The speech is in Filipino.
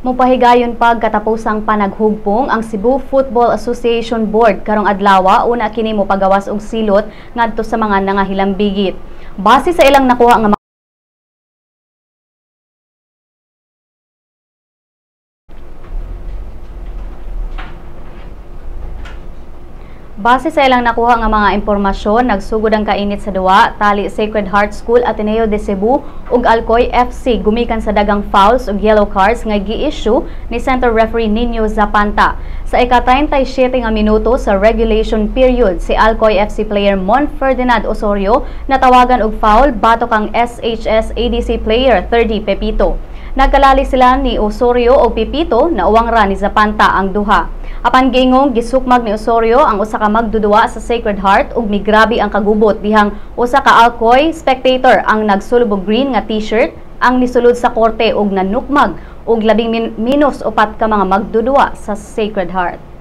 Mopahigayon pag katapusang panaghugpong ang Cebu Football Association Board karong adlaw una kini mopagawas og silot ngadto sa mga nangahilambigit. Base sa ilang nakuha nga mga impormasyon, nagsugod ang kainit sa duwa, tali Sacred Heart School Ateneo de Cebu ug Alcoy FC gumikan sa dagang fouls ug yellow cards nga gi-issue ni center referee Nino Zapanta. Sa ika-37 nga minuto sa regulation period, si Alcoy FC player Mon Ferdinand Osorio natawagan og foul batok ang SHS ADC player 30 Pepito. Nagkalali sila ni Osorio o Pepito na uwang ra ni Zapanta ang duha. Apan giingong gisukmag ni Osorio ang usa ka magdudua sa Sacred Heart ug migrabi ang kagubot dihang usa ka Alcoy spectator ang nagsulod og green nga t-shirt ang nisulod sa korte ug nanukmag og labing minus upat ka mga magdudua sa Sacred Heart.